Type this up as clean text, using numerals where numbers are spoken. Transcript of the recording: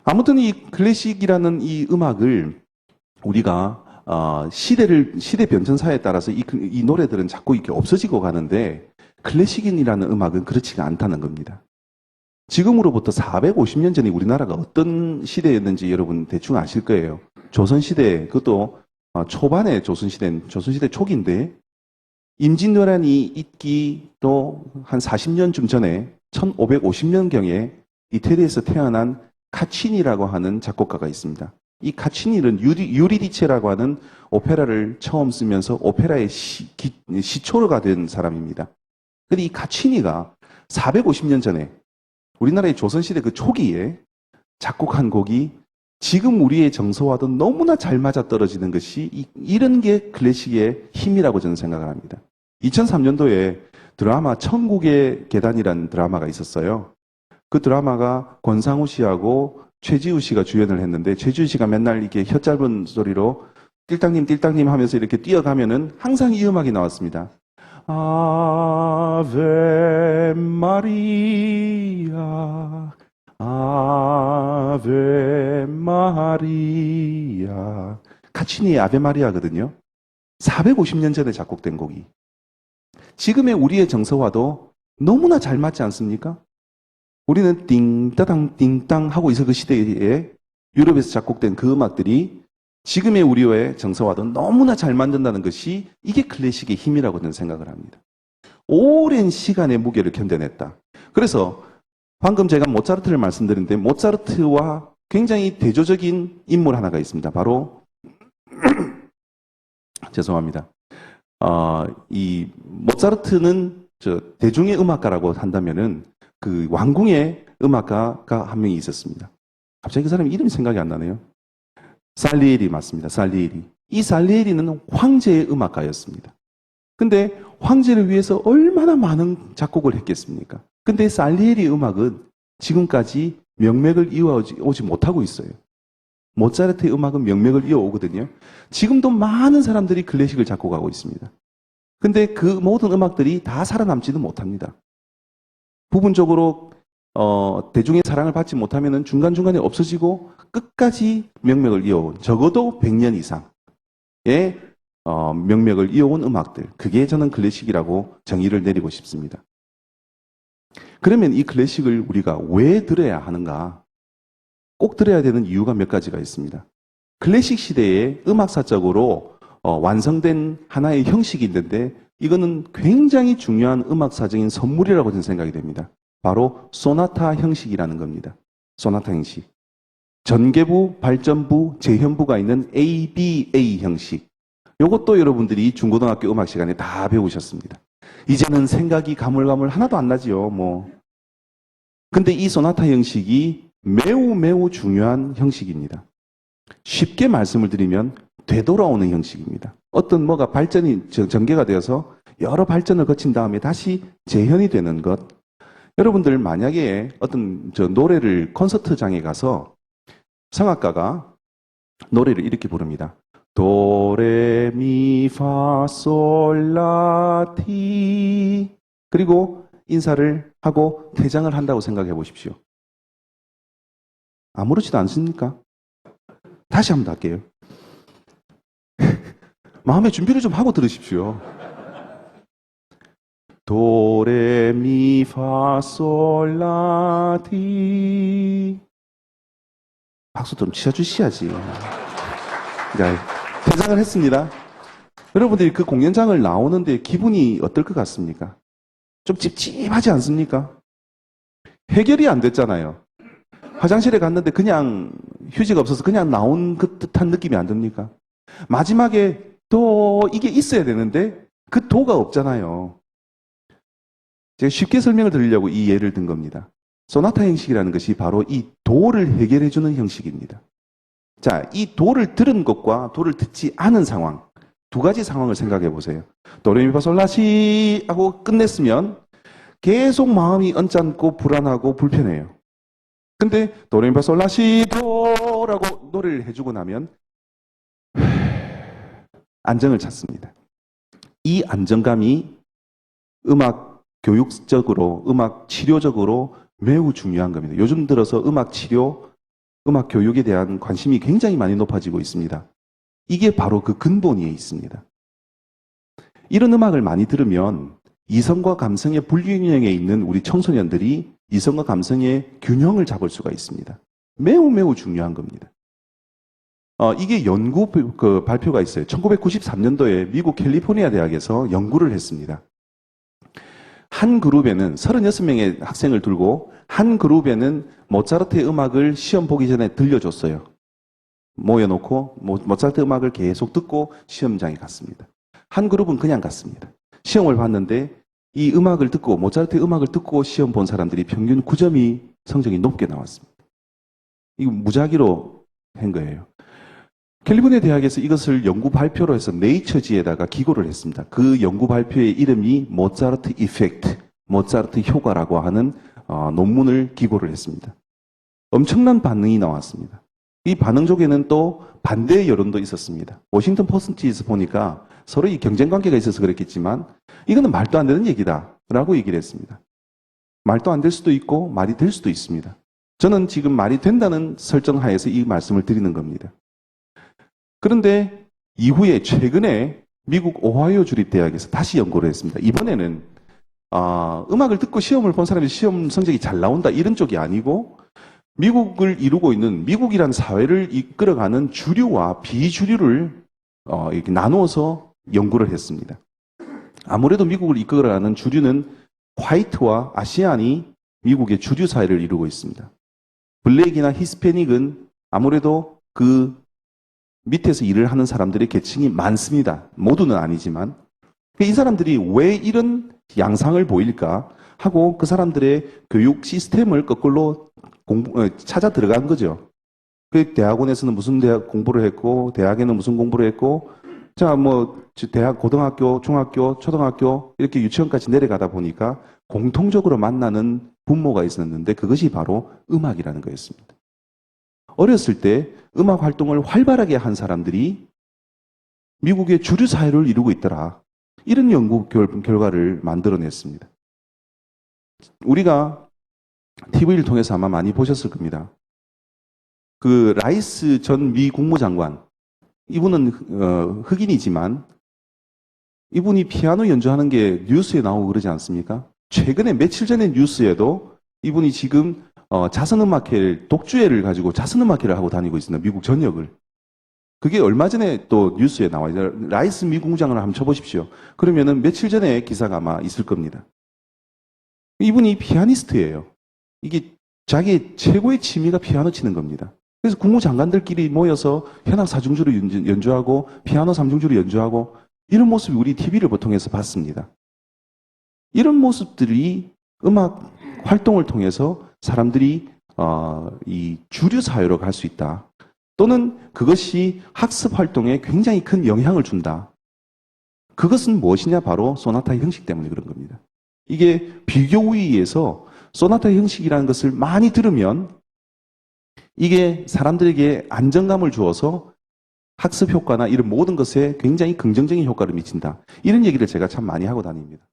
아무튼 이 클래식이라는 이 음악을 우리가 시대 변천사에 따라서 이 노래들은 자꾸 이렇게 없어지고 가는데 클래식인이라는 음악은 그렇지가 않다는 겁니다. 지금으로부터 450년 전에 우리나라가 어떤 시대였는지 여러분 대충 아실 거예요. 조선시대, 그것도 초반에 조선시대 초기인데 임진왜란이 있기 또 한 40년쯤 전에 1550년경에 이태리에서 태어난 카치니라고 하는 작곡가가 있습니다. 이 카치니는 유리디체라고 하는 오페라를 처음 쓰면서 오페라의 시초가 된 사람입니다. 근데 이 카치니가 450년 전에 우리나라의 조선시대 그 초기에 작곡한 곡이 지금 우리의 정서와도 너무나 잘 맞아떨어지는 것이 이런 게 클래식의 힘이라고 저는 생각을 합니다. 2003년도에 드라마 천국의 계단이라는 드라마가 있었어요. 그 드라마가 권상우 씨하고 최지우 씨가 주연을 했는데 최지우 씨가 맨날 이렇게 혀 짧은 소리로 띨땅님 띨땅님 하면서 이렇게 뛰어가면은 항상 이 음악이 나왔습니다. 아베 마리아 아베 마리아 카치니의 아베 마리아거든요. 450년 전에 작곡된 곡이 지금의 우리의 정서와도 너무나 잘 맞지 않습니까? 우리는 띵따당 띵땅 하고 있을 그 시대에 유럽에서 작곡된 그 음악들이 지금의 우리의 정서와도 너무나 잘 만든다는 것이 이게 클래식의 힘이라고 저는 생각을 합니다. 오랜 시간의 무게를 견뎌냈다. 그래서 방금 제가 모차르트를 말씀드렸는데 모차르트와 굉장히 대조적인 인물 하나가 있습니다. 바로 죄송합니다. 이 모차르트는 대중의 음악가라고 한다면은 그 왕궁의 음악가가 한 명이 있었습니다. 갑자기 그 사람 이름이 생각이 안 나네요. 살리에리 맞습니다. 살리에리. 이 살리에리는 황제의 음악가였습니다. 근데 황제를 위해서 얼마나 많은 작곡을 했겠습니까? 근데 살리에리 음악은 지금까지 명맥을 이어오지 못하고 있어요. 모차르트의 음악은 명맥을 이어오거든요. 지금도 많은 사람들이 클래식을 작곡하고 있습니다. 근데 그 모든 음악들이 다 살아남지도 못합니다. 부분적으로 대중의 사랑을 받지 못하면 중간중간에 없어지고 끝까지 명맥을 이어온 적어도 100년 이상의 명맥을 이어온 음악들. 그게 저는 클래식이라고 정의를 내리고 싶습니다. 그러면 이 클래식을 우리가 왜 들어야 하는가? 꼭 들어야 되는 이유가 몇 가지가 있습니다. 클래식 시대에 음악사적으로 완성된 하나의 형식이 있는데 이거는 굉장히 중요한 음악사적인 선물이라고 저는 생각이 됩니다. 바로 소나타 형식이라는 겁니다. 소나타 형식. 전개부, 발전부, 재현부가 있는 ABA 형식. 이것도 여러분들이 중고등학교 음악 시간에 다 배우셨습니다. 이제는 생각이 가물가물 하나도 안 나지요. 근데 이 소나타 형식이 매우 매우 중요한 형식입니다. 쉽게 말씀을 드리면 되돌아오는 형식입니다. 어떤 뭐가 발전이 전개가 되어서 여러 발전을 거친 다음에 다시 재현이 되는 것. 여러분들 만약에 어떤 노래를 콘서트장에 가서 성악가가 노래를 이렇게 부릅니다. 도레미파솔라티 그리고 인사를 하고 퇴장을 한다고 생각해 보십시오. 아무렇지도 않습니까? 다시 한번 더 할게요. 마음의 준비를 좀 하고 들으십시오. 도레미파솔라티 박수 좀 치셔주셔야지. 자, 퇴장을 했습니다. 여러분들이 그 공연장을 나오는데 기분이 어떨 것 같습니까? 좀 찝찝하지 않습니까? 해결이 안 됐잖아요. 화장실에 갔는데 그냥 휴지가 없어서 그냥 나온 그 듯한 느낌이 안 듭니까? 마지막에 또 이게 있어야 되는데 그 도가 없잖아요. 제가 쉽게 설명을 드리려고 이 예를 든 겁니다. 소나타 형식이라는 것이 바로 이 도를 해결해주는 형식입니다. 자, 이 도를 들은 것과 도를 듣지 않은 상황, 두 가지 상황을 생각해 보세요. 도레미파솔라시 하고 끝냈으면 계속 마음이 언짢고 불안하고 불편해요. 근데 도레미파솔라시 도라고 노래를 해주고 나면 안정을 찾습니다. 이 안정감이 음악 교육적으로, 음악 치료적으로 매우 중요한 겁니다. 요즘 들어서 음악 치료 음악 교육에 대한 관심이 굉장히 많이 높아지고 있습니다. 이게 바로 그 근본에 있습니다. 이런 음악을 많이 들으면 이성과 감성의 불균형에 있는 우리 청소년들이 이성과 감성의 균형을 잡을 수가 있습니다. 매우 매우 중요한 겁니다. 이게 연구 발표가 있어요. 1993년도에 미국 캘리포니아 대학에서 연구를 했습니다. 한 그룹에는 36명의 학생을 두고 한 그룹에는 모차르트의 음악을 시험 보기 전에 들려줬어요. 모여놓고 모차르트 음악을 계속 듣고 시험장에 갔습니다. 한 그룹은 그냥 갔습니다. 시험을 봤는데 이 음악을 듣고 모차르트의 음악을 듣고 시험 본 사람들이 평균 9점이 성적이 높게 나왔습니다. 이거 무작위로 한 거예요. 캘리포니아 대학에서 이것을 연구 발표로 해서 네이처지에다가 기고를 했습니다. 그 연구 발표의 이름이 모차르트 이펙트, 모차르트 효과라고 하는 논문을 기고를 했습니다. 엄청난 반응이 나왔습니다. 이 반응 쪽에는 또 반대의 여론도 있었습니다. 워싱턴 포스트에서 보니까 서로 이 경쟁 관계가 있어서 그랬겠지만 이거는 말도 안 되는 얘기다 라고 얘기를 했습니다. 말도 안 될 수도 있고 말이 될 수도 있습니다. 저는 지금 말이 된다는 설정하에서 이 말씀을 드리는 겁니다. 그런데 이후에 최근에 미국 오하이오 주립대학에서 다시 연구를 했습니다. 이번에는 음악을 듣고 시험을 본 사람이 시험 성적이 잘 나온다 이런 쪽이 아니고 미국을 이루고 있는 미국이라는 사회를 이끌어가는 주류와 비주류를 이렇게 나누어서 연구를 했습니다. 아무래도 미국을 이끌어가는 주류는 화이트와 아시안이 미국의 주류 사회를 이루고 있습니다. 블랙이나 히스패닉은 아무래도 그 밑에서 일을 하는 사람들의 계층이 많습니다. 모두는 아니지만. 이 사람들이 왜 이런 양상을 보일까 하고 그 사람들의 교육 시스템을 거꾸로 찾아 들어간 거죠. 그 대학원에서는 무슨 대학 공부를 했고, 대학에는 무슨 공부를 했고, 자, 대학, 고등학교, 중학교, 초등학교, 이렇게 유치원까지 내려가다 보니까 공통적으로 만나는 분모가 있었는데 그것이 바로 음악이라는 거였습니다. 어렸을 때 음악 활동을 활발하게 한 사람들이 미국의 주류 사회를 이루고 있더라. 이런 연구 결과를 만들어냈습니다. 우리가 TV를 통해서 아마 많이 보셨을 겁니다. 그 라이스 전 미 국무장관, 이분은 흑인이지만 이분이 피아노 연주하는 게 뉴스에 나오고 그러지 않습니까? 최근에 며칠 전에 뉴스에도 이분이 지금 자선음악회를, 독주회를 가지고 자선음악회를 하고 다니고 있습니다. 미국 전역을. 그게 얼마 전에 또 뉴스에 나와요. 라이스 미 국무장관을 한번 쳐보십시오. 그러면은 며칠 전에 기사가 아마 있을 겁니다. 이분이 피아니스트예요. 이게 자기 최고의 취미가 피아노 치는 겁니다. 그래서 국무장관들끼리 모여서 현악 사중주를 연주하고 피아노 삼중주를 연주하고 이런 모습이 우리 TV를 보통해서 봤습니다. 이런 모습들이 음악 활동을 통해서 사람들이 이 주류 사회로 갈 수 있다. 또는 그것이 학습 활동에 굉장히 큰 영향을 준다. 그것은 무엇이냐? 바로 소나타 형식 때문에 그런 겁니다. 이게 비교우위에서 소나타 형식이라는 것을 많이 들으면 이게 사람들에게 안정감을 주어서 학습 효과나 이런 모든 것에 굉장히 긍정적인 효과를 미친다. 이런 얘기를 제가 참 많이 하고 다닙니다.